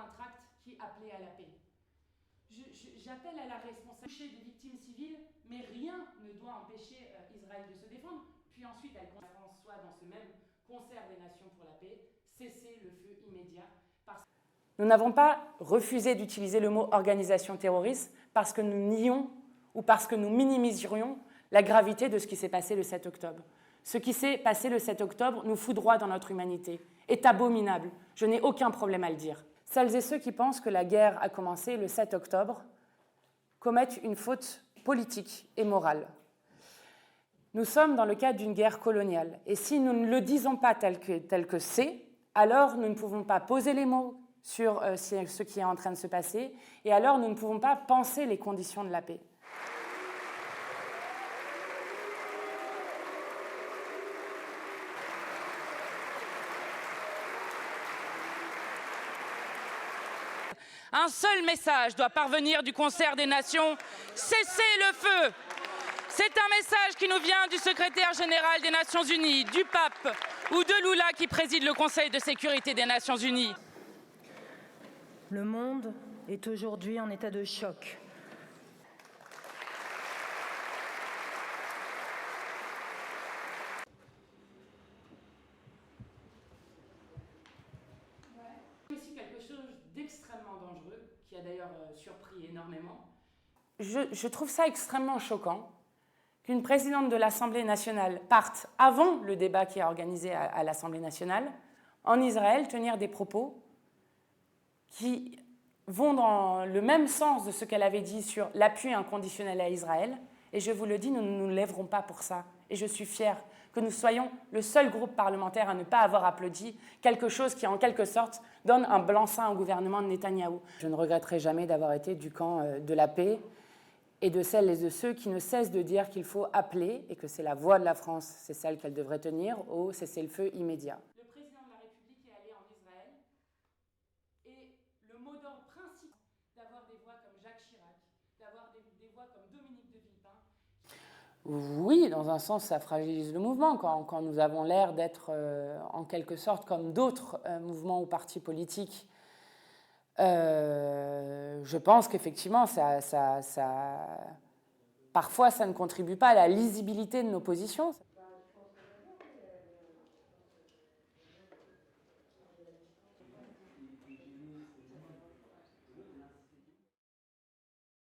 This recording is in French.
un tract qui appelait à la paix. J'appelle à la responsabilité des victimes civiles, mais rien ne doit empêcher Israël de se défendre. Puis ensuite, la France soit dans ce même concert des nations pour la paix, cesser le feu immédiat. Nous n'avons pas refusé d'utiliser le mot organisation terroriste parce que nous nions ou parce que nous minimiserions la gravité de ce qui s'est passé le 7 octobre. Ce qui s'est passé le 7 octobre nous foudroie dans notre humanité, est abominable. Je n'ai aucun problème à le dire. Celles et ceux qui pensent que la guerre a commencé le 7 octobre commettent une faute politique et morale. Nous sommes dans le cadre d'une guerre coloniale. Et si nous ne le disons pas tel que c'est, alors nous ne pouvons pas poser les mots sur ce qui est en train de se passer, et alors nous ne pouvons pas penser les conditions de la paix. Un seul message doit parvenir du concert des nations, cessez le feu. C'est un message qui nous vient du secrétaire général des Nations Unies, du pape ou de Lula qui préside le Conseil de sécurité des Nations Unies. Le monde est aujourd'hui en état de choc. Aussi quelque chose d'extrêmement dangereux, qui a d'ailleurs surpris énormément. Je trouve ça extrêmement choquant qu'une présidente de l'Assemblée nationale parte avant le débat qui est organisé à l'Assemblée nationale en Israël tenir des propos qui vont dans le même sens de ce qu'elle avait dit sur l'appui inconditionnel à Israël. Et je vous le dis, nous ne nous lèverons pas pour ça. Et je suis fière que nous soyons le seul groupe parlementaire à ne pas avoir applaudi quelque chose qui, en quelque sorte, donne un blanc-seing au gouvernement de Netanyahou. Je ne regretterai jamais d'avoir été du camp de la paix et de celles et de ceux qui ne cessent de dire qu'il faut appeler, et que c'est la voix de la France, c'est celle qu'elle devrait tenir, au cessez-le-feu immédiat. Le président de la République est allé en Israël, et le mot d'ordre principal, d'avoir des voix comme Jacques Chirac, d'avoir des voix comme Dominique de Villepin. Oui, dans un sens, ça fragilise le mouvement, quand nous avons l'air d'être en quelque sorte comme d'autres mouvements ou partis politiques. Je pense qu'effectivement, parfois, ça ne contribue pas à la lisibilité de nos positions.